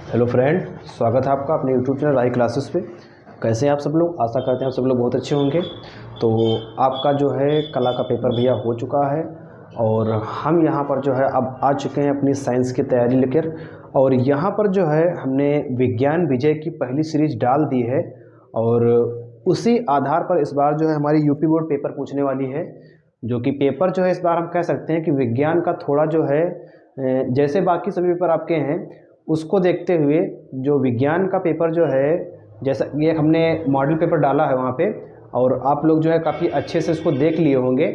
Hello friend, स्वागत है आपका अपने यूट्यूब चैनल राय क्लासेस पे। कैसे हैं आप सब लोग? आशा करते हैं आप सब लोग बहुत अच्छे होंगे। तो आपका जो है कला का पेपर भैया हो चुका है और हम यहाँ पर जो है अब आ चुके हैं अपनी साइंस की तैयारी लेकर। और यहाँ पर जो है हमने विज्ञान विजय की पहली सीरीज डाल दी है और उसी आधार पर इस बार जो है हमारी यूपी बोर्ड पेपर पूछने वाली है। जो कि पेपर जो है इस बार हम कह सकते हैं कि विज्ञान का थोड़ा जो है जैसे बाकी सभी पेपर आपके हैं उसको देखते हुए जो विज्ञान का पेपर जो है, जैसा ये हमने मॉडल पेपर डाला है वहाँ पे, और आप लोग जो है काफ़ी अच्छे से इसको देख लिए होंगे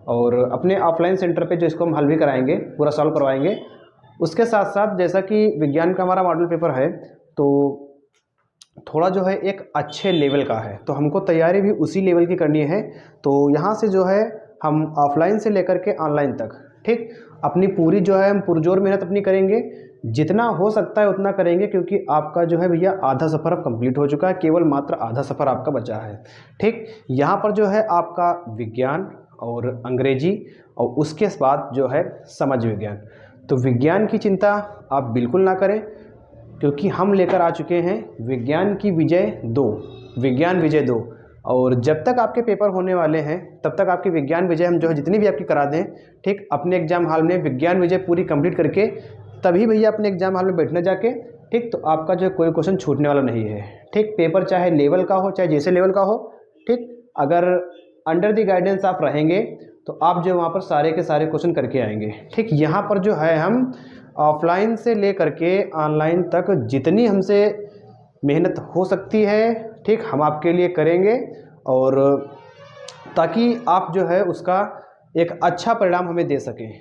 और अपने ऑफलाइन सेंटर पे जो इसको हम हल भी कराएंगे, पूरा सॉल्व करवाएंगे। उसके साथ साथ जैसा कि विज्ञान का हमारा मॉडल पेपर है तो थोड़ा जो है एक अच्छे लेवल का है, तो हमको तैयारी भी उसी लेवल की करनी है। तो यहाँ से जो है हम ऑफलाइन से लेकर के ऑनलाइन तक, ठीक, अपनी पूरी जो है हम पुरजोर मेहनत अपनी करेंगे, जितना हो सकता है उतना करेंगे, क्योंकि आपका जो है भैया आधा सफ़र अब कंप्लीट हो चुका है, केवल मात्र आधा सफ़र आपका बचा है। ठीक, यहाँ पर जो है आपका विज्ञान और अंग्रेजी और उसके बाद जो है समाज विज्ञान। तो विज्ञान की चिंता आप बिल्कुल ना करें, क्योंकि हम लेकर आ चुके हैं विज्ञान की विजय 2, विज्ञान विजय 2। और जब तक आपके पेपर होने वाले हैं तब तक आपकी विज्ञान विजय हम जो है जितनी भी आपकी करा दें, ठीक, अपने एग्जाम हॉल में विज्ञान विजय पूरी कंप्लीट करके तभी भैया अपने एग्जाम हॉल में बैठने जाके, ठीक, तो आपका जो है कोई क्वेश्चन छूटने वाला नहीं है। ठीक, पेपर चाहे लेवल का हो चाहे जैसे लेवल का हो, ठीक, अगर अंडर द गाइडेंस आप रहेंगे तो आप जो वहाँ पर सारे के सारे क्वेश्चन करके आएंगे। ठीक, यहाँ पर जो है हम ऑफलाइन से ले करके ऑनलाइन तक जितनी हमसे मेहनत हो सकती है, ठीक, हम आपके लिए करेंगे, और ताकि आप जो है उसका एक अच्छा परिणाम हमें दे सकें।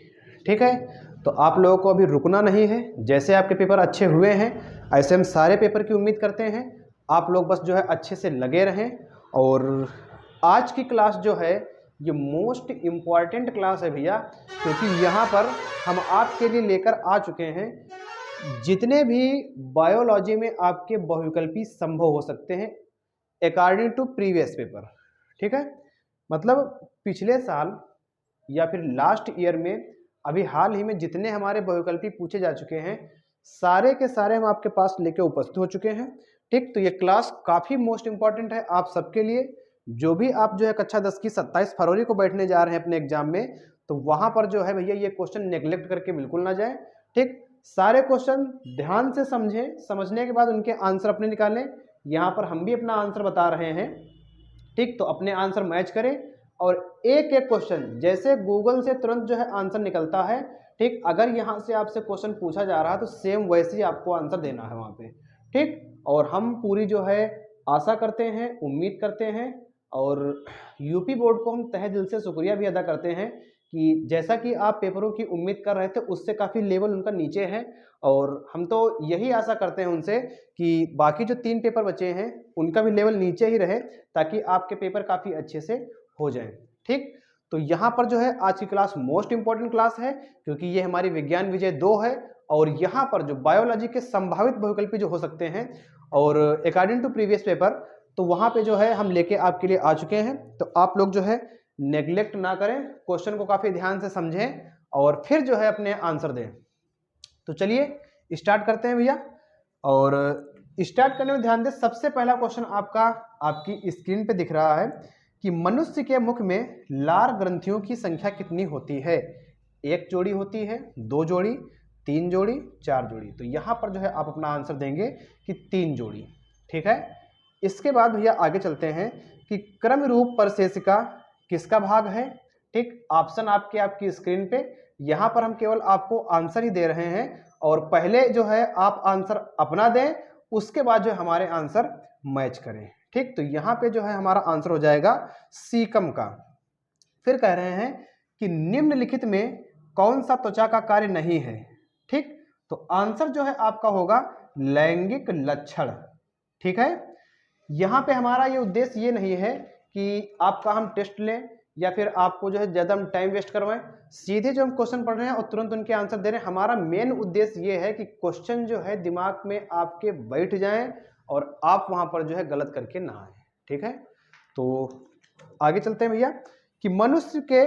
ठीक है, तो आप लोगों को अभी रुकना नहीं है। जैसे आपके पेपर अच्छे हुए हैं ऐसे हम सारे पेपर की उम्मीद करते हैं। आप लोग बस जो है अच्छे से लगे रहें। और आज की क्लास जो है ये मोस्ट इम्पॉर्टेंट क्लास है भैया, क्योंकि यहाँ पर हम आपके लिए लेकर आ चुके हैं जितने भी बायोलॉजी में आपके बहुविकल्पी संभव हो सकते हैं अकॉर्डिंग टू प्रीवियस पेपर। ठीक है, मतलब पिछले साल या फिर लास्ट ईयर में अभी हाल ही में जितने हमारे बहुविकल्पी पूछे जा चुके हैं सारे के सारे हम आपके पास लेके उपस्थित हो चुके हैं। ठीक, तो ये क्लास काफ़ी मोस्ट इंपॉर्टेंट है आप सबके लिए। जो भी आप जो है कक्षा 10 की 27 फरवरी को बैठने जा रहे हैं अपने एग्जाम में, तो वहां पर जो है भैया ये क्वेश्चन नेग्लेक्ट करके बिल्कुल ना जाए। ठीक, सारे क्वेश्चन ध्यान से समझें, समझने के बाद उनके आंसर अपने निकालें। यहाँ पर हम भी अपना आंसर बता रहे हैं, ठीक, तो अपने आंसर मैच करें। और एक एक क्वेश्चन जैसे गूगल से तुरंत जो है आंसर निकलता है, ठीक, अगर यहाँ से आपसे क्वेश्चन पूछा जा रहा है तो सेम वैसे ही आपको आंसर देना है वहाँ पे। ठीक, और हम पूरी जो है आशा करते हैं, उम्मीद करते हैं, और यूपी बोर्ड को हम तहे दिल से शुक्रिया भी अदा करते हैं कि जैसा कि आप पेपरों की उम्मीद कर रहे थे उससे काफ़ी लेवल उनका नीचे है। और हम तो यही आशा करते हैं उनसे कि बाकी जो 3 पेपर बचे हैं उनका भी लेवल नीचे ही रहे, ताकि आपके पेपर काफ़ी अच्छे से हो जाए। ठीक, तो यहाँ पर जो है आज की क्लास मोस्ट इंपॉर्टेंट क्लास है, क्योंकि ये हमारी विज्ञान विजय 2 है। और यहाँ पर जो बायोलॉजी के संभावित बहुविकल्पी जो हो सकते हैं और अकॉर्डिंग टू प्रीवियस पेपर, तो वहाँ पे जो है हम लेके आपके लिए आ चुके हैं। तो आप लोग जो है नेग्लेक्ट ना करें, क्वेश्चन को काफ़ी ध्यान से समझें और फिर जो है अपने आंसर दें। तो चलिए स्टार्ट करते हैं भैया। और स्टार्ट करने में ध्यान दें, सबसे पहला क्वेश्चन आपका आपकी स्क्रीन पे दिख रहा है कि मनुष्य के मुख में लार ग्रंथियों की संख्या कितनी होती है? 1 जोड़ी होती है, 2 जोड़ी, 3 जोड़ी, 4 जोड़ी। तो यहाँ पर जो है आप अपना आंसर देंगे कि 3 जोड़ी। ठीक है, इसके बाद भैया आगे चलते हैं कि क्रम रूप परिशेषिका किसका भाग है? ठीक, ऑप्शन आपकी स्क्रीन पे, यहाँ पर हम केवल आपको आंसर ही दे रहे हैं और पहले जो है आप आंसर अपना दें, उसके बाद जो हमारे आंसर मैच करें। ठीक, तो यहाँ पे जो है हमारा आंसर हो जाएगा सीकम का। फिर कह रहे हैं कि निम्नलिखित में कौन सा त्वचा का कार्य नहीं है? ठीक, तो आंसर जो है आपका होगा लैंगिक लक्षण। ठीक है, यहाँ पे हमारा ये उद्देश्य ये नहीं है कि आपका हम टेस्ट लें या फिर आपको जो है ज़्यादा हम टाइम वेस्ट करवाएं। सीधे जो हम क्वेश्चन पढ़ रहे हैं और तुरंत उनके आंसर दे रहे हैं। हमारा मेन उद्देश्य ये है कि क्वेश्चन जो है दिमाग में आपके बैठ जाएं और आप वहाँ पर जो है गलत करके ना आए। ठीक है, तो आगे चलते हैं भैया कि मनुष्य के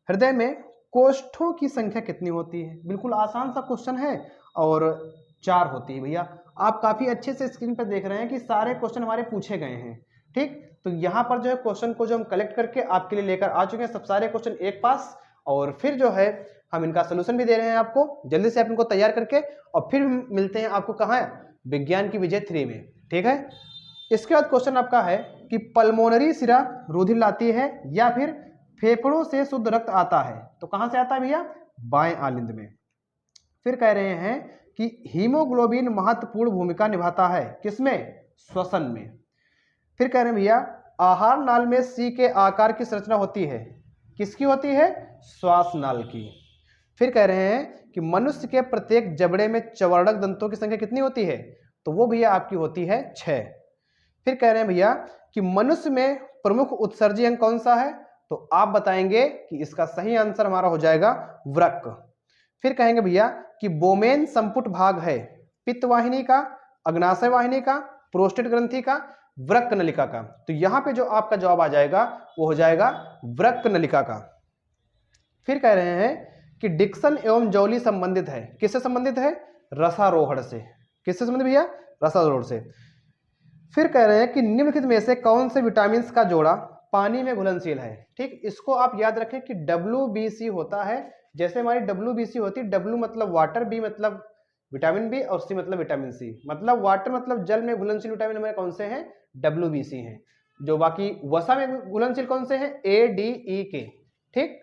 हृदय में कोष्ठों की संख्या कितनी होती है? बिल्कुल आसान सा क्वेश्चन है और 4 होती है भैया। आप काफ़ी अच्छे से स्क्रीन पर देख रहे हैं कि सारे क्वेश्चन हमारे पूछे गए हैं, ठीक। तो यहाँ पर जो है क्वेश्चन को जो हम कलेक्ट करके आपके लिए लेकर आ चुके हैं, सब सारे क्वेश्चन एक पास, और फिर जो है हम इनका सोल्यूशन भी दे रहे हैं आपको। जल्दी से आप इनको तैयार करके और फिर मिलते हैं आपको कहाँ, विज्ञान की विजय 3 में, ठीक है। इसके बाद क्वेश्चन आपका है कि पल्मोनरी सिरा रुधिर लाती है या फिर फेफड़ों से शुद्ध रक्त आता है, तो कहाँ से आता है भैया, बाएं आलिंद में। फिर कह रहे हैं कि हीमोग्लोबिन महत्वपूर्ण भूमिका निभाता है किसमें, श्वसन में। फिर कह रहे हैं भैया आहार नाल में सी के आकार की संरचना होती है, किसकी होती है, श्वास नाल की। फिर कह रहे हैं कि मनुष्य के प्रत्येक जबड़े में चवर्णक दंतों की संख्या कितनी होती है, तो वो भैया आपकी होती है 6। फिर कह रहे हैं भैया कि मनुष्य में प्रमुख उत्सर्जी अंग कौन सा है, तो आप बताएंगे कि इसका सही आंसर हमारा हो जाएगा वृक्क। फिर कहेंगे भैया कि बोमेन संपुट भाग है पित्त वाहिनी का, अग्नाशय वाहिनी का, प्रोस्टेट ग्रंथि का, वृक्क नलिका का, तो यहां पे जो आपका जवाब आ जाएगा वो हो जाएगा वृक्क नलिका का। फिर कह रहे हैं कि डिक्सन एवं जौली संबंधित है, किससे संबंधित है, रसारोहण से। किससे संबंधित भैया, रसारोहण से। फिर कह रहे हैं कि निम्नलिखित में से कौन से विटामिन का जोड़ा पानी में घुलनशील है, ठीक। इसको आप याद रखें कि WBC होता है, जैसे हमारी WBC होती है, W मतलब वाटर, B मतलब विटामिन बी और C मतलब विटामिन सी। मतलब वाटर मतलब जल में घुलनशील विटामिन हमारे कौन से हैं, WBC हैं। जो बाकी वसा में घुलनशील कौन से हैं, A, D, E, K, ठीक।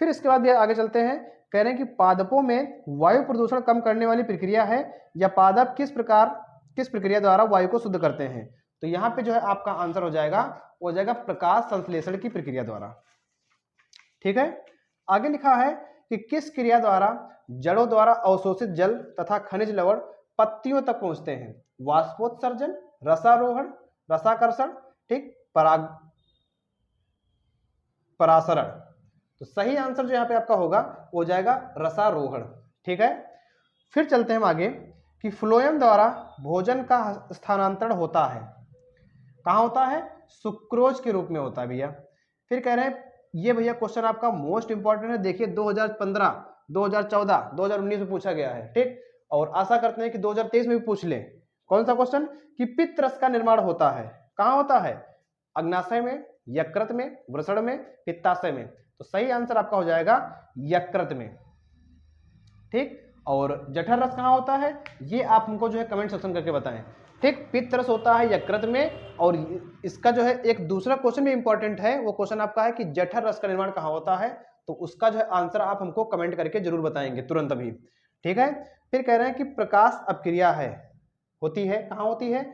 फिर इसके बाद आगे चलते हैं, कह रहे हैं कि पादपों में वायु प्रदूषण कम करने वाली प्रक्रिया है या पादप किस प्रक्रिया द्वारा वायु को शुद्ध करते हैं, तो यहाँ पे जो है आपका आंसर हो जाएगा, वो हो जाएगा प्रकाश संश्लेषण की प्रक्रिया द्वारा, ठीक है। आगे लिखा है कि किस क्रिया द्वारा जड़ों द्वारा अवशोषित जल तथा खनिज लवण पत्तियों तक पहुंचते हैं, वाष्पोत्सर्जन, रसारोहण, रसाकर्षण, ठीक, परासरण। तो सही आंसर जो यहाँ पे आपका होगा वो हो जाएगा रसारोहण, ठीक है। फिर चलते हैं हम आगे कि फ्लोएम द्वारा भोजन का स्थानांतरण होता है, कहाँ होता है, सुक्रोज के रूप में होता है भैया। फिर कह रहे हैं ये भैया क्वेश्चन आपका मोस्ट इंपॉर्टेंट है, देखिए 2015, 2014, 2019 में पूछा गया है, ठीक। और आशा करते हैं कि 2023 में भी पूछ ले। कौन सा क्वेश्चन, कि पित्त रस का निर्माण होता है, कहाँ होता है, अग्नाशय में, यकृत में, वृषण में, पित्ताशय में, तो सही आंसर आपका हो जाएगा यकृत में, ठीक। और जठर रस कहाँ होता है, ये आप हमको जो है कमेंट सेक्शन करके बताएं, ठीक। पित्त रस होता है यकृत में। और इसका जो है एक दूसरा क्वेश्चन भी इंपॉर्टेंट है, वो क्वेश्चन आपका है कि जठर रस का निर्माण कहाँ होता है, तो उसका जो है आंसर आप हमको कमेंट करके जरूर बताएंगे तुरंत अभी, ठीक है। फिर कह रहे हैं कि प्रकाश अपक्रिया है, होती है, कहाँ होती है,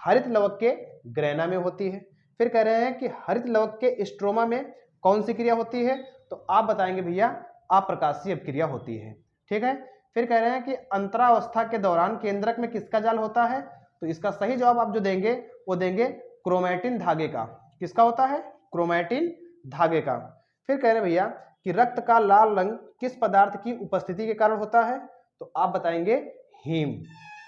हरित लवक के ग्रेना में होती है। फिर कह रहे हैं कि हरित लवक के स्ट्रोमा में कौन सी क्रिया होती है, तो आप बताएंगे भैया अप्रकाशीय अपक्रिया होती है, ठीक है। फिर कह रहे हैं कि अंतरावस्था के दौरान केंद्रक में किसका जाल होता है, तो इसका सही जवाब आप जो देंगे वो देंगे क्रोमैटिन धागे का। किसका होता है, क्रोमैटिन धागे का। फिर कह रहे हैं भैया कि रक्त का लाल रंग किस पदार्थ की उपस्थिति के कारण होता है, तो आप बताएंगे हीम।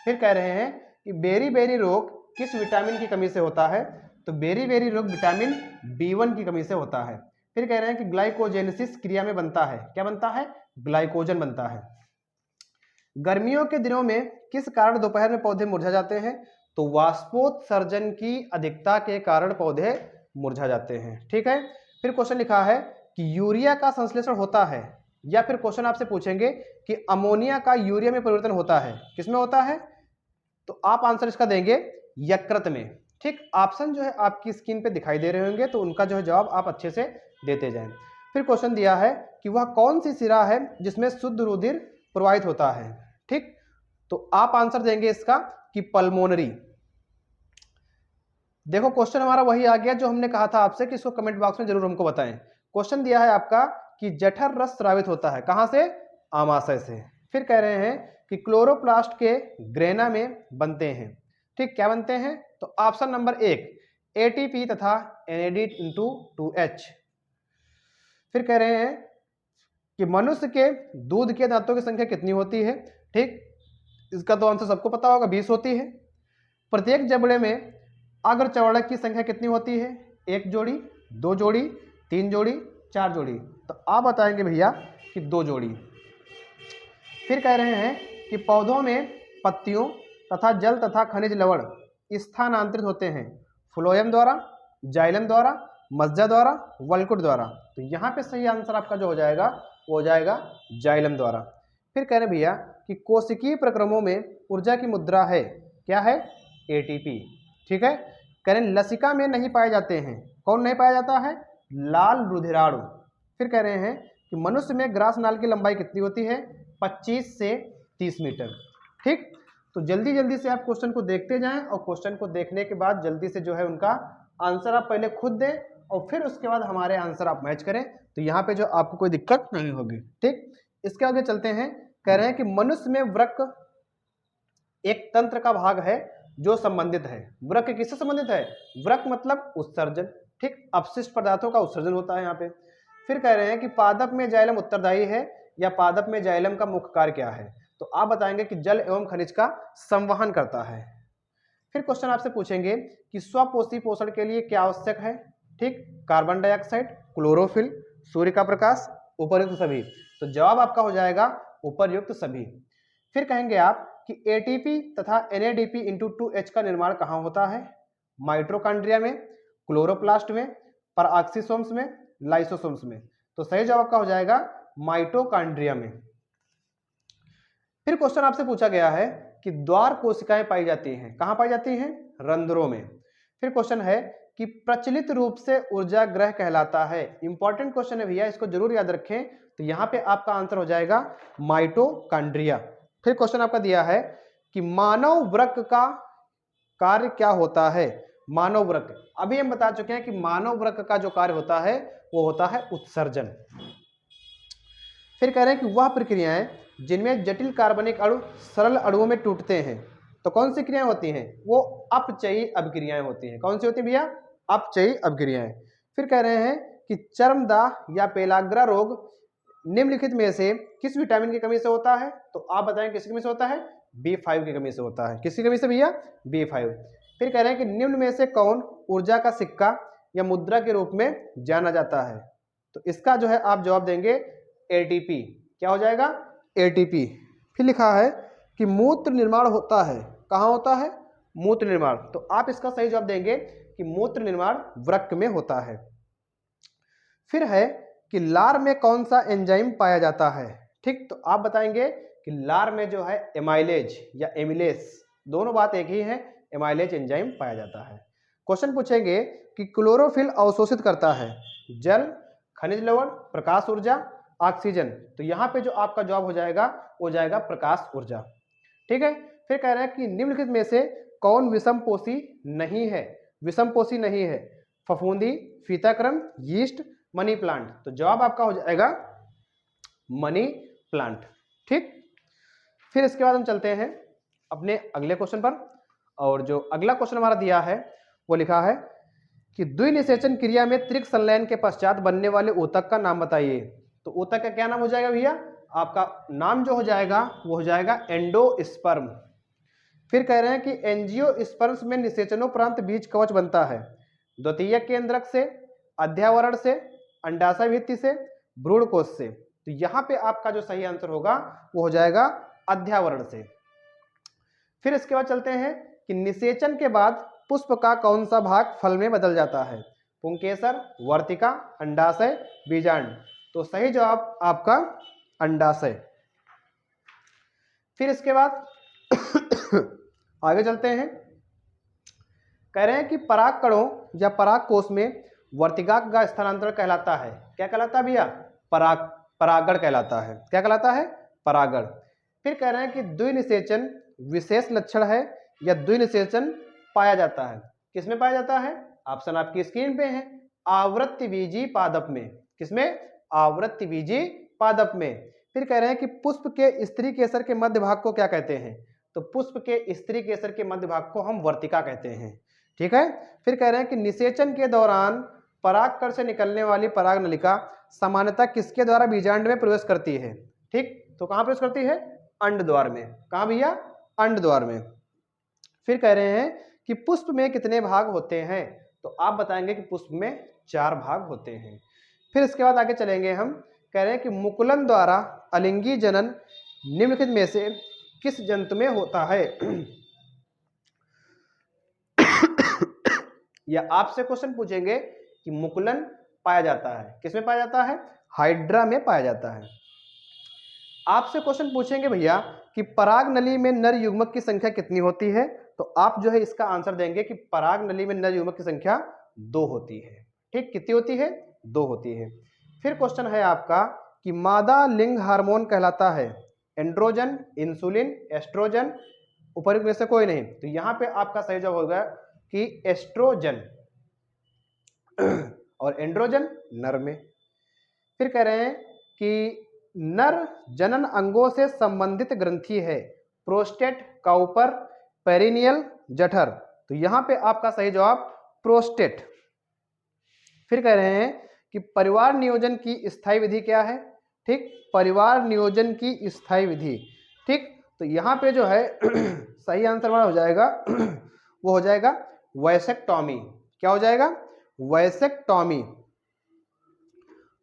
फिर कह रहे हैं कि बेरी रोग किस विटामिन की कमी से होता है, तो बेरी रोग विटामिन B1 की कमी से होता है। फिर कह रहे हैं कि ग्लाइकोजेनेसिस क्रिया में बनता है, क्या बनता है, ग्लाइकोजन बनता है। गर्मियों के दिनों में किस कारण दोपहर में पौधे मुरझा जाते हैं, तो वाष्पोत्सर्जन की अधिकता के कारण पौधे मुरझा जाते हैं, ठीक है। फिर क्वेश्चन लिखा है कि यूरिया का संश्लेषण होता है, या फिर क्वेश्चन आपसे पूछेंगे कि अमोनिया का यूरिया में परिवर्तन होता है, किसमें होता है, तो आप आंसर इसका देंगे यकृत में, ठीक। ऑप्शन जो है आपकी स्क्रीन पे दिखाई दे रहे होंगे, तो उनका जो है जवाब आप अच्छे से देते जाएं। फिर क्वेश्चन दिया है कि वह कौन सी सिरा है जिसमें शुद्ध रुधिर प्रवाहित होता है, ठीक। तो आप आंसर देंगे इसका कि पल्मोनरी। देखो क्वेश्चन हमारा वही आ गया जो हमने कहा था आपसे कि इसको कमेंट बॉक्स में जरूर हमको बताएं। क्वेश्चन दिया है आपका कि जठर रस स्रावित होता है, कहां से, आमाशय से। फिर कह रहे हैं कि क्लोरोप्लास्ट के ग्रेना में बनते हैं, ठीक, क्या बनते हैं, तो ऑप्शन नंबर 1 ATP तथा NAD/2H। फिर कह रहे हैं कि मनुष्य के दूध के दांतों की संख्या कितनी होती है, ठीक। इसका तो आंसर सबको पता होगा, 20 होती है। प्रत्येक जबड़े में अग्रचवर्णक की संख्या कितनी होती है, 1 जोड़ी, 2 जोड़ी, 3 जोड़ी, 4 जोड़ी, तो आप बताएंगे भैया कि 2 जोड़ी। फिर कह रहे हैं कि पौधों में पत्तियों तथा जल तथा खनिज लवण स्थानांतरित होते हैं? फ्लोएम द्वारा, जाइलम द्वारा, मज्जा द्वारा, वल्कुट द्वारा। तो यहाँ पे सही आंसर आपका जो हो जाएगा वो हो जाएगा जाइलम द्वारा। फिर कह रहे भैया कि कोशिकीय प्रक्रमों में ऊर्जा की मुद्रा है, क्या है? एटीपी। ठीक है। कह रहे लसिका में नहीं पाए जाते हैं, कौन नहीं पाया जाता है? लाल रुधिराणु। फिर कह रहे हैं कि मनुष्य में ग्रास नाल की लंबाई कितनी होती है? 25 से 30 मीटर। ठीक। तो जल्दी जल्दी से आप क्वेश्चन को देखते जाएं और क्वेश्चन को देखने के बाद जल्दी से जो है उनका आंसर आप पहले खुद दें और फिर उसके बाद हमारे आंसर आप मैच करें, तो यहाँ पे जो आपको कोई दिक्कत नहीं होगी। ठीक। इसके आगे चलते हैं। कह रहे हैं कि मनुष्य में वृक्क एक तंत्र का भाग है जो संबंधित है। वृक्क किससे संबंधित है? वृक्क मतलब उत्सर्जन। ठीक। अपशिष्ट पदार्थों का उत्सर्जन होता है यहाँ पे। फिर कह रहे हैं कि पादप में जाइलम उत्तरदायी है या पादप में जाइलम का मुख्य कार्य क्या है? तो आप बताएंगे कि जल एवं खनिज का संवहन करता है। फिर क्वेश्चन आपसे पूछेंगे कि स्वपोषी पोषण के लिए क्या आवश्यक है? ठीक। कार्बन डाइऑक्साइड, क्लोरोफिल, सूर्य का प्रकाश, उपर्युक्त सभी। तो जवाब आपका हो जाएगा उपर्युक्त सभी। फिर कहेंगे आप कि एटीपी तथा NADP इंटू 2H का निर्माण कहाँ होता है? माइटोकॉन्ड्रिया में, क्लोरोप्लास्ट में, पराक्सीसोम्स में, लाइसोसोम्स में। तो सही जवाब आपका हो जाएगा माइटोकॉन्ड्रिया में। फिर क्वेश्चन आपसे पूछा गया है कि द्वार कोशिकाएं पाई जाती हैं, कहाँ पाई जाती हैं? रंध्रों में। फिर क्वेश्चन है कि प्रचलित रूप से ऊर्जा ग्रह कहलाता है। इंपॉर्टेंट क्वेश्चन है भैया, इसको जरूर याद रखें। तो यहाँ पे आपका आंसर हो जाएगा माइटोकॉन्ड्रिया। फिर क्वेश्चन आपका दिया है कि मानव वृक्क का कार्य क्या होता है? मानव वृक्क, अभी हम बता चुके हैं कि मानव वृक्क का जो कार्य होता है वो होता है उत्सर्जन। फिर कह रहे हैं कि वह प्रक्रियाएं जिनमें जटिल कार्बनिक अणु सरल अणुओं में टूटते हैं, तो कौन सी क्रियाएं होती हैं? वो अपचयी अभिक्रियाएं होती हैं। कौन सी होती है भैया? अपचयी अभिक्रियाएं। फिर कह रहे हैं कि चर्मदाह या पेलाग्रा रोग निम्नलिखित में से किस विटामिन की कमी से होता है? तो आप बताएं किसकी कमी से होता है? B5 की कमी से होता है। किसकी कमी से भैया? B5। फिर कह रहे हैं कि निम्न में से कौन ऊर्जा का सिक्का या मुद्रा के रूप में जाना जाता है? तो इसका जो है आप जवाब देंगे ATP। क्या हो जाएगा? ATP। फिर लिखा है कि मूत्र निर्माण होता है, कहाँ होता है? मूत्र निर्माण। तो आप इसका सही जवाब देंगे कि मूत्र निर्माण वृक्क में होता है। फिर है कि लार में कौन सा एंजाइम पाया जाता है? ठीक। तो आप बताएंगे कि लार में जो है एमाइलेज या एमिलेस, दोनों बात एक ही है, एमाइलेज एंजाइम पाया जाता है। क्वेश्चन पूछेंगे कि क्लोरोफिल अवशोषित करता है जल, खनिज लवण, प्रकाश ऊर्जा, ऑक्सीजन। तो यहाँ पे जो आपका जवाब हो जाएगा वो जाएगा प्रकाश ऊर्जा। ठीक है। फिर कह रहे हैं कि निम्नलिखित में से कौन विषमपोषी नहीं है? विषमपोषी नहीं है, फफूंदी, फीताक्रम, यीस्ट, मनी प्लांट। तो जवाब आपका हो जाएगा मनी प्लांट। ठीक। फिर इसके बाद हम चलते हैं अपने अगले क्वेश्चन पर, और जो अगला क्वेश्चन हमारा दिया है वो लिखा है कि द्विनिषेचन क्रिया में त्रिक संलयन के पश्चात बनने वाले ऊतक का नाम बताइए। तो ऊतक का क्या नाम हो जाएगा भैया? आपका नाम जो हो जाएगा वो हो जाएगा एंडोस्पर्म। फिर कह रहे हैं कि एंजियोस्पर्म्स में निषेचनोपरांत बीज कवच बनता है द्वितीयक केंद्रक से, अध्यावरण से, अंडाशय भित्ति से, भ्रूण कोश से। तो यहाँ पे आपका जो सही आंसर होगा वो हो जाएगा अध्यावरण से। फिर इसके बाद चलते हैं कि निषेचन के बाद पुष्प का कौन सा भाग फल में बदल जाता है? पुंकेसर, वर्तिका, अंडाशय, बीजांड। तो सही जवाब आपका अंडाशय। फिर इसके बाद आगे चलते हैं। कह रहे हैं कि पराग कणों या पराग कोश में वर्तिका का स्थानांतरण कहलाता है, क्या कहलाता है भैया? परागण कहलाता है। क्या कहलाता है? परागण। फिर कह रहे हैं कि द्विनिषेचन विशेष लक्षण है या द्विनिषेचन पाया जाता है? किसमें पाया जाता है? ऑप्शन आपकी स्क्रीन पे है, आवृत्तिबीजी पादप में। किसमें? आवृत्तिबीजी पादप में। फिर कह रहे हैं कि पुष्प के स्त्री केसर के मध्य भाग को क्या कहते हैं? तो पुष्प के स्त्री केसर के मध्य भाग को हम वर्तिका कहते हैं। ठीक है। फिर कह रहे हैं कि निषेचन के दौरान परागकण से निकलने वाली पराग नलिका सामान्यतः किसके द्वारा बीजांड में प्रवेश करती है? ठीक। तो कहाँ प्रवेश करती है? अंड द्वार में। कहाँ भैया? अंड द्वार में। फिर कह रहे हैं कि पुष्प में कितने भाग होते हैं? तो आप बताएंगे कि पुष्प में 4 भाग होते हैं। फिर इसके बाद आगे चलेंगे हम। कह रहे हैं कि मुकुलन द्वारा अलिंगी जनन निम्नलिखित में से किस जंतु में होता है? या आपसे क्वेश्चन पूछेंगे कि मुकुलन पाया जाता है, किसमें पाया जाता है? हाइड्रा में पाया जाता है। आपसे क्वेश्चन पूछेंगे भैया कि पराग नली में नर युग्मक की संख्या कितनी होती है, तो आप जो है इसका आंसर देंगे कि पराग नली में नर युग्मक की संख्या 2 होती है। ठीक, कितनी होती है? 2 होती है। फिर क्वेश्चन है आपका कि मादा लिंग हार्मोन कहलाता है एंड्रोजन, इंसुलिन, एस्ट्रोजन, उपयुक्त में से कोई नहीं। तो यहां पे आपका सही जवाब होगा कि एस्ट्रोजन और एंड्रोजन नर में। फिर कह रहे हैं कि नर जनन अंगों से संबंधित ग्रंथि है प्रोस्टेट, काउपर, पेरिनियल, जठर। तो यहां पे आपका सही जवाब प्रोस्टेट। फिर कह रहे हैं कि परिवार नियोजन की स्थायी विधि क्या है? ठीक, परिवार नियोजन की स्थायी विधि। ठीक, तो यहां पे जो है सही आंसर हमारा हो जाएगा वो हो जाएगा वैसेक्टॉमी। क्या हो जाएगा? वैसेक्टॉमी।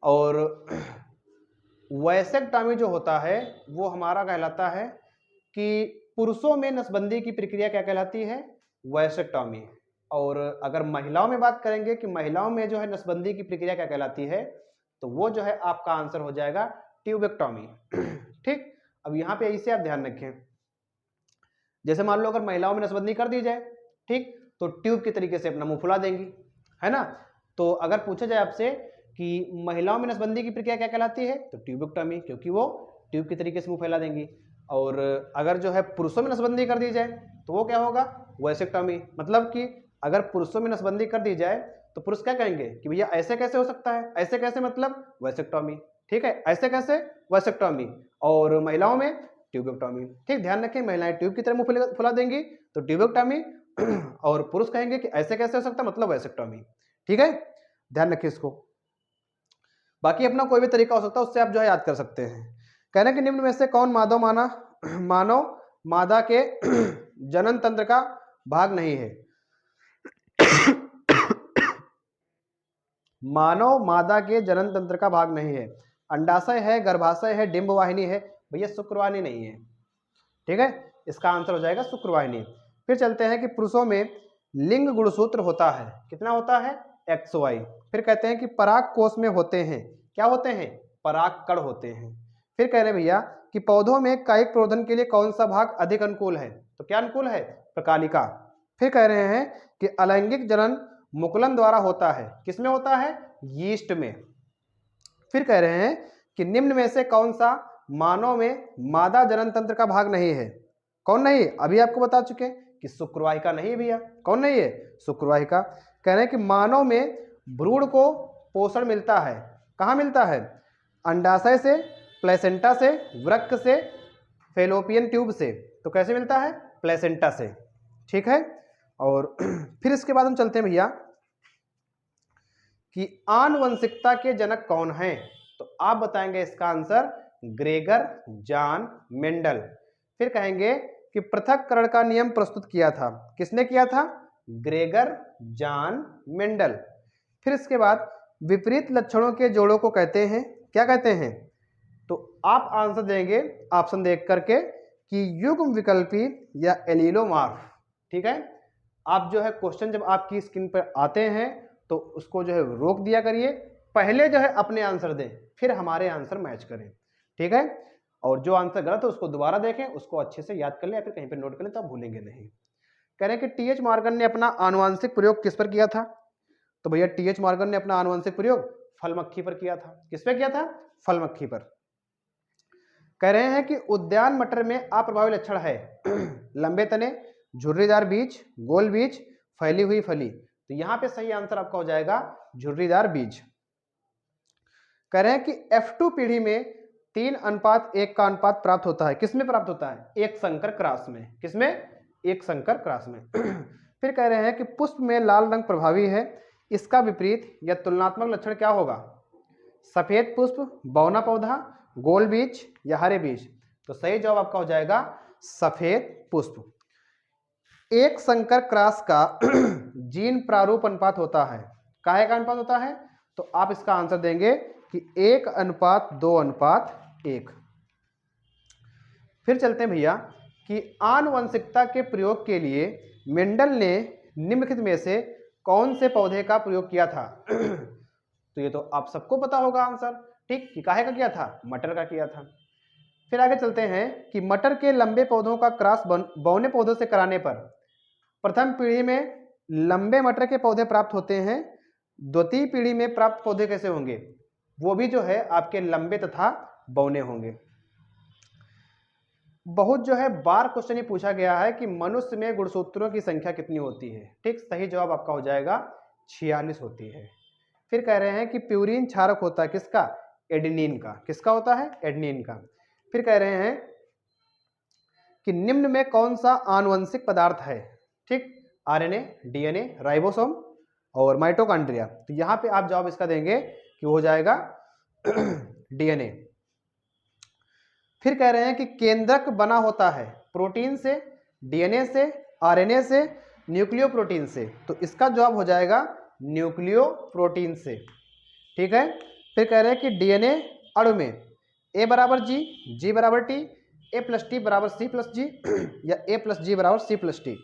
और वैसेक्टॉमी जो होता है वो हमारा कहलाता है कि पुरुषों में नसबंदी की प्रक्रिया क्या कहलाती है? वैसेक्टॉमी। और अगर महिलाओं में बात करेंगे कि महिलाओं में जो है नसबंदी की प्रक्रिया क्या कहलाती है, तो वो जो है आपका आंसर हो जाएगा ट्यूबेक्टॉमी। ठीक, अब यहाँ पे इसे आप ध्यान रखें, जैसे मान लो अगर महिलाओं में नसबंदी कर दी जाए, ठीक, तो ट्यूब के तरीके से अपना मुंह फुला देंगी, है ना। तो अगर पूछा जाए आपसे कि महिलाओं में नसबंदी की प्रक्रिया क्या कहलाती है, तो ट्यूबेक्टॉमी, क्योंकि वो ट्यूब के तरीके से मुंह फैला देंगी। और अगर जो है पुरुषों में नसबंदी कर दी जाए तो वो क्या होगा? वैसेक्टॉमी। मतलब कि अगर पुरुषों में नसबंदी कर दी जाए तो पुरुष क्या कहेंगे कि भैया ऐसे कैसे हो सकता है, ऐसे कैसे, मतलब वैसेक्टॉमी। ठीक है, ऐसे कैसे? वैसेक्टॉमी। और महिलाओं में ट्यूबेक्टॉमी। ठीक, ध्यान रखें, महिलाएं ट्यूब की तरह मुंह फुला देंगी तो ट्यूबेक्टॉमी, और पुरुष कहेंगे कि ऐसे कैसे हो सकता है, मतलब वैसेक्टॉमी। ठीक है, ध्यान रखिए इसको। बाकी अपना कोई भी तरीका हो सकता है, उससे आप जो है याद कर सकते हैं। कहने कि निम्न में से कौन मानव मादा के जनन तंत्र का भाग नहीं है? मानव मादा के जनन तंत्र का भाग नहीं है। अंडाशय है, गर्भाशय है, डिंब वाहिनी है। भैया शुक्रवाहिनी नहीं है। ठीक है, इसका आंसर हो जाएगा शुक्रवाहिनी। फिर चलते हैं कि पुरुषों में लिंग गुणसूत्र होता है, कितना होता है? XY। फिर कहते हैं कि पराग कोष में होते हैं, क्या होते हैं? पराग कण होते हैं। फिर कह रहे हैं भैया कि पौधों में कायिक प्रवर्धन के लिए कौन सा भाग अधिक अनुकूल है? तो क्या अनुकूल है? प्रकालिका। फिर कह रहे हैं कि अलैंगिक जनन मुकुलन द्वारा होता है, किसमें होता है? यीस्ट में। फिर कह रहे हैं कि निम्न में से कौन सा मानव में मादा जनन तंत्र का भाग नहीं है? कौन नहीं? अभी आपको बता चुके कि शुक्रवाहिका नहीं भैया। कौन नहीं है? शुक्रवाहिका। कह रहे हैं कि मानव में भ्रूण को पोषण मिलता है, कहाँ मिलता है? अंडाशय से, प्लेसेंटा से, वृक्क से, फेलोपियन ट्यूब से। तो कैसे मिलता है? प्लेसेंटा से। ठीक है, और फिर इसके बाद हम चलते हैं भैया कि आनुवंशिकता के जनक कौन हैं? तो आप बताएंगे इसका आंसर ग्रेगर जॉन मेंडल। फिर कहेंगे कि पृथक्करण का नियम प्रस्तुत किया था, किसने किया था? Gregor John Mendel. फिर इसके बाद विपरीत लक्षणों के जोड़ों को कहते हैं, क्या कहते हैं? तो आप आंसर देंगे ऑप्शन देख करके कि युग्म विकल्पी या एलिलोमॉर्फ। ठीक है, आप जो है क्वेश्चन जब आपकी स्क्रीन पर आते हैं तो उसको जो है रोक दिया करिए, पहले जो है अपने आंसर दें, फिर हमारे आंसर मैच करें। ठीक है, और जो आंसर गलत है उसको दोबारा देखें, उसको अच्छे से याद कर लें या फिर कहीं पर नोट कर लें, तो आप भूलेंगे नहीं। कह रहे हैं कि टीएच मॉर्गन ने अपना आनुवंशिक प्रयोग किस पर किया था? तो भैया टीएच मॉर्गन ने अपना आनुवंशिक प्रयोग फलमक्खी पर किया था। किस पे किया था? फलमक्खी पर। कह रहे हैं कि उद्यान मटर में अप्रभावी लक्षण है लंबे तने, झुर्रीदार बीज, गोल बीज, फैली हुई फली। तो यहां पे सही आंसर आपका हो जाएगा झुर्रीदार बीज। कह रहे हैं कि F2 पीढ़ी में 3:1 का अनुपात प्राप्त होता है, किसमें प्राप्त होता है? एक संकर क्रॉस में। किसमें? एक संकर क्रॉस में। फिर कह रहे हैं कि पुष्प में लाल रंग प्रभावी है, इसका विपरीत या तुलनात्मक लक्षण क्या होगा? सफेद पुष्प, बौना पौधा, गोल बीज या हरे बीज। तो सही जवाब आपका हो जाएगा सफेद पुष्प। एक संकर क्रॉस का जीन प्रारूप अनुपात होता है, काहे का अनुपात होता है? तो आप इसका आंसर देंगे कि 1:2:1। फिर चलते हैं भैया कि आनुवंशिकता के प्रयोग के लिए मेंडल ने निम्नलिखित में से कौन से पौधे का प्रयोग किया था? तो ये तो आप सबको पता होगा आंसर, ठीक, कि काहे का किया था? मटर का किया था। फिर आगे चलते हैं कि मटर के लंबे पौधों का क्रॉस बौने पौधों से कराने पर प्रथम पीढ़ी में लंबे मटर के पौधे प्राप्त होते हैं, द्वितीय पीढ़ी में प्राप्त पौधे कैसे होंगे? वो भी जो है आपके लंबे तथा बौने होंगे। बहुत जो है बार क्वेश्चन ये पूछा गया है कि मनुष्य में गुणसूत्रों की संख्या कितनी होती है? ठीक, सही जवाब आपका हो जाएगा 46 होती है। फिर कह रहे हैं कि प्यूरिन क्षारक होता है किसका? एडेनिन का। किसका होता है? एडेनिन का। फिर कह रहे हैं कि निम्न में कौन सा आनुवंशिक पदार्थ है? ठीक, आरएनए, डीएनए, राइबोसोम और माइटोकॉन्ड्रिया। तो यहां पे आप जवाब इसका देंगे कि हो जाएगा डीएनए। फिर कह रहे हैं कि केंद्रक बना होता है प्रोटीन से, डीएनए से, आरएनए से, न्यूक्लियोप्रोटीन से। तो इसका जवाब हो जाएगा न्यूक्लियोप्रोटीन से। ठीक है। फिर कह रहे हैं कि डीएनए अणु में ए बराबर जी, जी बराबर टी, ए प्लस टी बराबर सी प्लस जी या ए प्लस जी बराबर सी प्लस टी।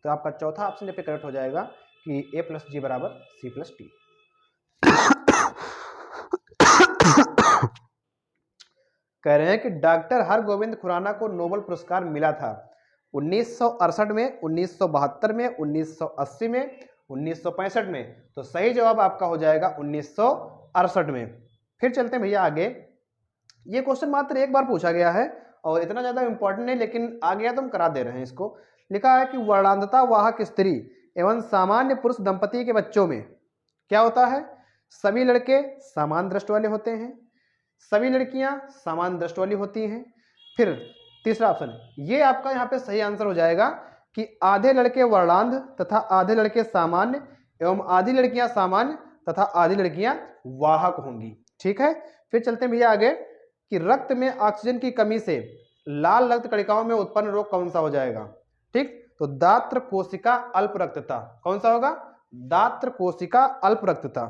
तो आपका चौथा ऑप्शन यहाँ पे करेक्ट हो जाएगा कि ए प्लस जी बराबर सी प्लस टी। कह रहे हैं कि डॉक्टर हरगोविंद खुराना को नोबेल पुरस्कार मिला था 1968 में, 1972 में, 1980 में, 1965 में। तो सही जवाब आपका हो जाएगा 1968 में। फिर चलते हैं भैया आगे। ये क्वेश्चन मात्र एक बार पूछा गया है और इतना ज्यादा इंपॉर्टेंट नहीं, लेकिन आ गया तो हम करा दे रहे हैं इसको। लिखा है कि वर्णांधता वाहक स्त्री एवं सामान्य पुरुष दंपति के बच्चों में क्या होता है? सभी लड़के समान दृष्टि वाले होते हैं, सभी लड़कियां समान दृष्टि वाली होती हैं। फिर तीसरा ऑप्शन, ये आपका यहाँ पे सही आंसर हो जाएगा कि आधे लड़के वर्णांध तथा आधे लड़के सामान्य एवं आधी लड़कियां सामान्य तथा आधी लड़कियां वाहक होंगी। ठीक है। फिर चलते हैं भैया आगे कि रक्त में ऑक्सीजन की कमी से लाल रक्त कणिकाओं में उत्पन्न रोग कौन सा हो जाएगा? ठीक, तो दात्र कोशिका अल्प रक्तता। कौन सा होगा? दात्र कोशिका अल्प रक्तता।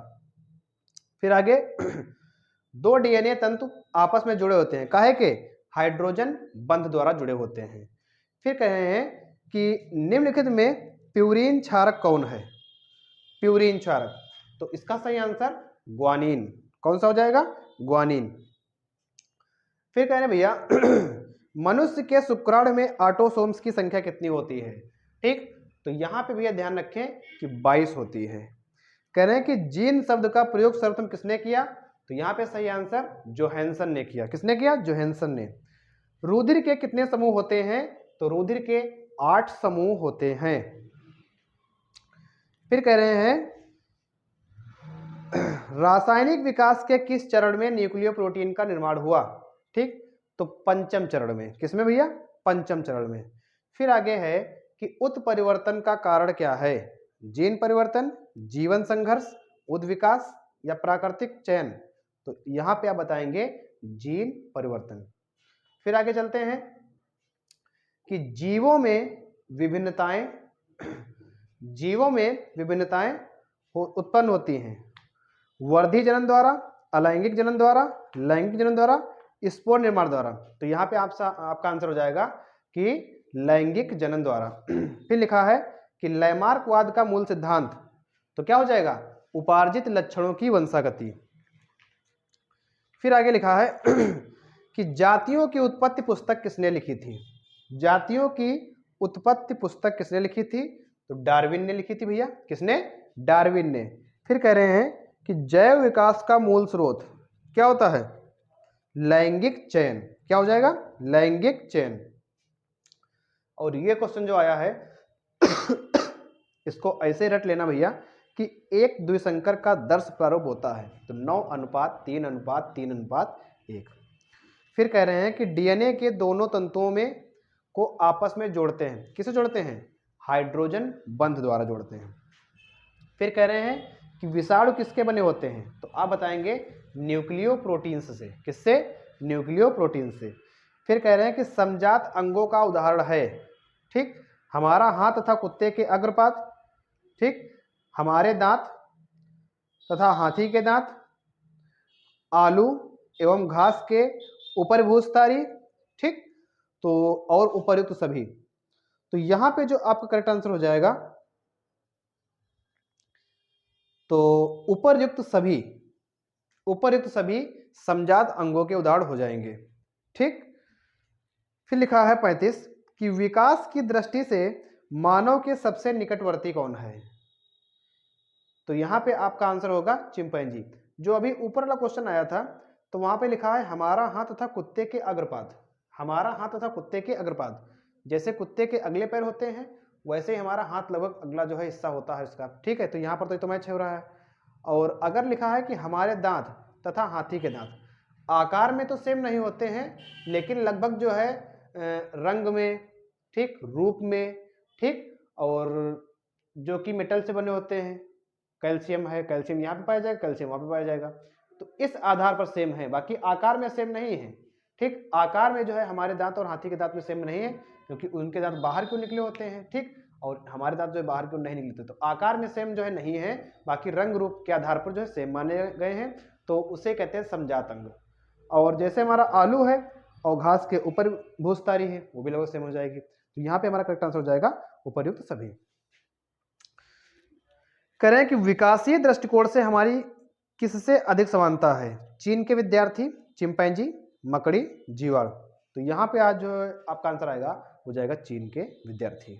फिर आगे दो डीएनए तंतु आपस में जुड़े होते हैं, काहे के? हाइड्रोजन बंध द्वारा जुड़े होते हैं। फिर कह रहे हैं कि निम्नलिखित में प्यूरिन क्षारक कौन है? प्यूरिन क्षारक, तो इसका सही आंसर ग्वानिन। कौन सा हो जाएगा? ग्वानिन। फिर कह रहे हैं भैया मनुष्य के शुक्राणु में ऑटोसोम्स की संख्या कितनी होती है? ठीक, तो यहां पे भैया ध्यान रखें कि 22 होती है। कह रहे हैं कि जीन शब्द का प्रयोग सर्वप्रथम किसने किया? तो यहां पे सही आंसर जोहानसन ने किया। किसने किया? जोहानसन ने। रुधिर के कितने समूह होते हैं? तो रुधिर के 8 समूह होते हैं। फिर कह रहे हैं रासायनिक विकास के किस चरण में न्यूक्लियो प्रोटीन का निर्माण हुआ? ठीक, तो पंचम चरण में। किसमें भैया? पंचम चरण में। फिर आगे है कि उत्परिवर्तन का कारण क्या है? जीन परिवर्तन, जीवन संघर्ष, उद्विकास या प्राकृतिक चयन। तो यहां पे आप बताएंगे जीन परिवर्तन। फिर आगे चलते हैं कि जीवों में विभिन्नताएं उत्पन्न होती हैं वर्धी जनन द्वारा, अलैंगिक जनन द्वारा, लैंगिक जनन द्वारा, स्पोर निर्माण द्वारा। तो यहां पे आपका आंसर हो जाएगा कि लैंगिक जनन द्वारा। फिर लिखा है कि लैमार्कवाद का मूल सिद्धांत, तो क्या हो जाएगा? उपार्जित लक्षणों की वंशागति। फिर आगे लिखा है कि जातियों की उत्पत्ति पुस्तक किसने लिखी थी? जातियों की उत्पत्ति पुस्तक किसने लिखी थी? तो डार्विन ने लिखी थी भैया। किसने? डार्विन ने। फिर कह रहे हैं कि जैव विकास का मूल स्रोत क्या होता है? लैंगिक चयन। क्या हो जाएगा? लैंगिक चयन। और ये क्वेश्चन जो आया है इसको ऐसे रट लेना भैया कि एक द्विसंकर का दर्श प्रारूप होता है, तो 9:3:3:1। फिर कह रहे हैं कि डीएनए के दोनों तंतुओं में को आपस में जोड़ते हैं। किसे जोड़ते हैं? हाइड्रोजन बंध द्वारा जोड़ते हैं। फिर कह रहे हैं कि विषाणु किसके बने होते हैं? तो आप बताएंगे न्यूक्लियो प्रोटीन्स से। किससे? न्यूक्लियो प्रोटीन से। फिर कह रहे हैं कि समजात अंगों का उदाहरण है। ठीक, हमारा हाथ तथा कुत्ते के अग्रपात, ठीक, हमारे दांत तथा हाथी के दांत, आलू एवं घास के ऊपर भूस्थारी, ठीक, तो और उपर्युक्त सभी, तो यहां पे जो आपका करेक्ट आंसर हो जाएगा, तो उपर्युक्त सभी समजात अंगों के उदाहरण हो जाएंगे। ठीक, फिर लिखा है 35 कि विकास की दृष्टि से मानव के सबसे निकटवर्ती कौन है। तो यहां पे आपका आंसर होगा चिंपैंजी। जो अभी ऊपर वाला क्वेश्चन आया था तो वहां पे लिखा है हमारा हाथ तथा कुत्ते के अग्रपाद, हमारा हाथ तथा कुत्ते के अग्रपाद, जैसे कुत्ते के अगले पैर होते हैं वैसे ही हमारा हाथ लगभग अगला जो है हिस्सा होता है उसका। ठीक है, तो यहाँ पर तो मैच हो रहा है। और अगर लिखा है कि हमारे दांत तथा हाथी के दांत, आकार में तो सेम नहीं होते हैं लेकिन लगभग जो है रंग में, ठीक, रूप में, ठीक, और जो कि मेटल से बने होते हैं, कैल्शियम है, कैल्शियम यहाँ पे पाया जाएगा, कैल्शियम वहाँ पे पाया जाएगा, तो इस आधार पर सेम है, बाकी आकार में सेम नहीं है। ठीक, आकार में जो है हमारे दांत और हाथी के दांत में सेम नहीं है क्योंकि उनके दांत बाहर क्यों निकले होते हैं, ठीक, और हमारे दांत जो है बाहर क्यों नहीं निकलते, तो आकार में सेम जो है नहीं है, बाकी रंग रूप के आधार पर जो है सेम माने गए हैं, तो उसे कहते हैं समजात अंग। और जैसे हमारा आलू है और घास के ऊपर भूसतारी है वो भी लगभग सेम हो जाएगी, तो यहाँ पे हमारा करेक्ट आंसर हो जाएगा उपर्युक्त सभी। करें कि विकासीय दृष्टिकोण से हमारी किससे अधिक समानता है, चीन के विद्यार्थी, चिंपैंजी, मकड़ी, जीवाणु, तो यहाँ पे आज जो आपका आंसर आएगा हो जाएगा चीन के विद्यार्थी।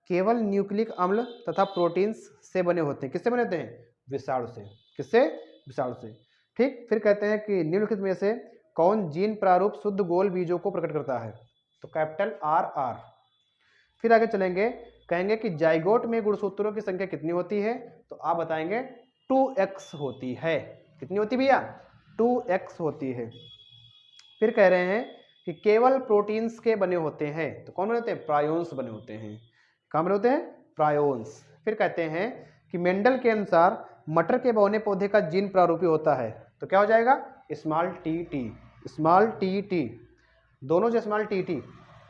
केवल न्यूक्लिक अम्ल तथा प्रोटीन्स से बने होते हैं, किससे बने होते हैं, विषाणु से, किससे, विषाणु से। ठीक, फिर कहते हैं कि निम्नलिखित में से कौन जीन प्रारूप शुद्ध गोल बीजों को प्रकट करता है, तो कैपिटल RR। फिर आगे चलेंगे, कहेंगे कि जाइगोट में गुणसूत्रों की संख्या कितनी होती है, तो आप बताएंगे 2x होती है। कितनी होती भैया, 2x होती है। फिर कह रहे हैं कि केवल प्रोटीन्स के बने होते हैं, तो कौन बने होते हैं, प्रायोन्स बने होते हैं। कहाँ बने होते हैं, प्रायोन्स। फिर कहते हैं कि मेंडल के अनुसार मटर के बौने पौधे का जीन प्रारूपी होता है, तो क्या हो जाएगा, स्मॉल टी, दोनों जो स्मॉल टी।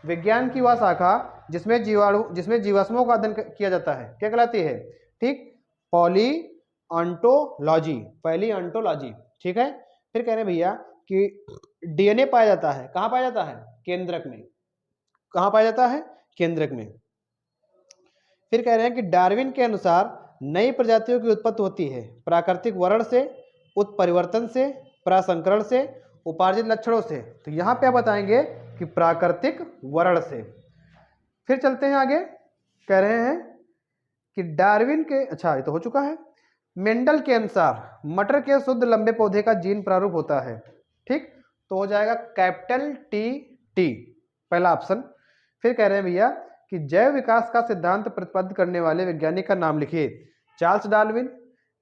विज्ञान की वह शाखा जिसमें जीवाश्मों का अध्ययन किया जाता है क्या कहलाती है, ठीक, पॉलीऑन्टोलॉजी, ठीक है। फिर कह रहे हैं भैया कि डीएनए पाया जाता है, कहाँ पाया जाता है, केंद्रक में, कहाँ पाया जाता है, केंद्रक में। फिर कह रहे हैं कि डार्विन के अनुसार नई प्रजातियों की उत्पत्ति होती है प्राकृतिक वर्ण से, उत्परिवर्तन से, प्रसंकरण से, उपार्जित लक्षणों से, तो यहाँ पे आप बताएंगे कि प्राकृतिक वर्ण से। फिर चलते हैं आगे, कह रहे हैं कि डार्विन के, अच्छा ये तो हो चुका है, मेंडल के अनुसार मटर के शुद्ध लंबे पौधे का जीन प्रारूप होता है, ठीक, तो हो जाएगा कैपिटल टी, पहला ऑप्शन। फिर कह रहे हैं भैया कि जैव विकास का सिद्धांत प्रतिपादित करने वाले वैज्ञानिक का नाम लिखिए, Charles Darwin,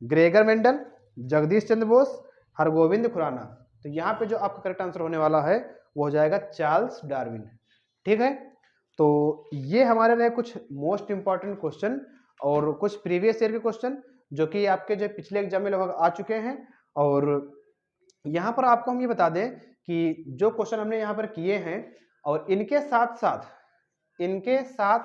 Gregor Mendel, Jagdish Chandra Bose, Hargobind Khorana, तो यहाँ पे जो आपका करेक्ट आंसर होने वाला है वो हो जाएगा चार्ल्स डार्विन। ठीक है, तो ये हमारे रहे कुछ मोस्ट इंपॉर्टेंट क्वेश्चन और कुछ प्रीवियस ईयर के क्वेश्चन जो कि आपके जो पिछले एग्जाम में लगभग आ चुके हैं। और यहाँ पर आपको हम ये बता दें कि जो क्वेश्चन हमने यहाँ पर किए हैं और इनके साथ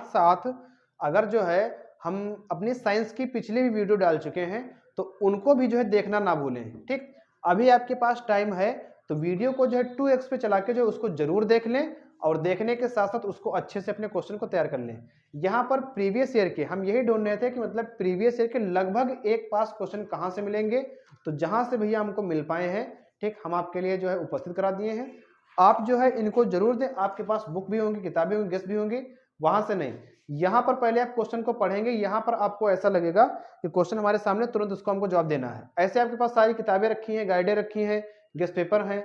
साथ अगर जो है हम अपनी साइंस की पिछली भी वीडियो डाल चुके हैं तो उनको भी जो है देखना ना भूलें। ठीक, अभी आपके पास टाइम है तो वीडियो को जो है 2x पे चला के जो उसको जरूर देख लें और देखने के साथ साथ उसको अच्छे से अपने क्वेश्चन को तैयार कर लें। यहाँ पर प्रीवियस ईयर के हम यही ढूंढ रहे थे कि मतलब प्रीवियस ईयर के लगभग एक पास क्वेश्चन कहाँ से मिलेंगे, तो जहाँ से भैया हमको मिल पाए हैं, ठीक, हम आपके लिए जो है उपस्थित करा दिए हैं। आप जो है इनको जरूर दें, आपके पास बुक भी होंगी, किताबें होंगी, गेस्ट भी होंगी, वहां से नहीं, यहाँ पर पहले आप क्वेश्चन को पढ़ेंगे, यहाँ पर आपको ऐसा लगेगा कि क्वेश्चन हमारे सामने, तुरंत उसको हमको जवाब देना है। ऐसे आपके पास सारी किताबें रखी हैं, गाइडें रखी हैं, गेस्ट पेपर हैं,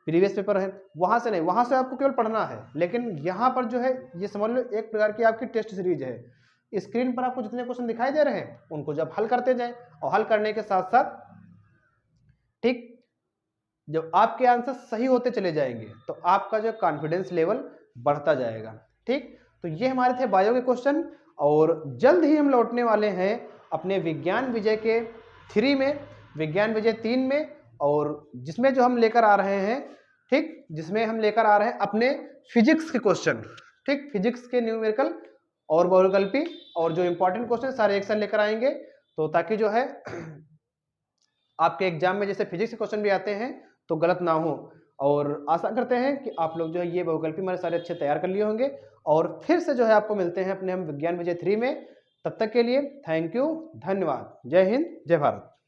प्रीवियस पेपर है, वहां से नहीं, वहां से आपको केवल पढ़ना है। लेकिन यहाँ पर जो है ये समझ लो एक प्रकार की आपकी टेस्ट सीरीज है। स्क्रीन पर आपको जितने क्वेश्चन दिखाई दे रहे हैं उनको जब हल करते जाएं और हल करने के साथ साथ, ठीक, जब आपके आंसर सही होते चले जाएंगे तो आपका जो कॉन्फिडेंस लेवल बढ़ता जाएगा। ठीक, तो ये हमारे थे बायो के क्वेश्चन और जल्द ही हम लौटने वाले हैं अपने विज्ञान विजय के 3 में, विज्ञान विजय 3 में, और जिसमें जो हम लेकर आ रहे हैं, ठीक, जिसमें हम लेकर आ रहे हैं अपने फिजिक्स के क्वेश्चन, ठीक, फिजिक्स के न्यूमेरिकल और बहुविकल्पी और जो इंपॉर्टेंट क्वेश्चन सारे एक साथ लेकर आएंगे, तो ताकि जो है आपके एग्जाम में जैसे फिजिक्स के क्वेश्चन भी आते हैं तो गलत ना हो। और आशा करते हैं कि आप लोग जो है ये बहुकल्पी हमारे सारे अच्छे तैयार कर लिए होंगे। और फिर से जो है आपको मिलते हैं अपने हम विज्ञान विजय 3 में। तब तक के लिए थैंक यू, धन्यवाद। जय हिंद, जय भारत।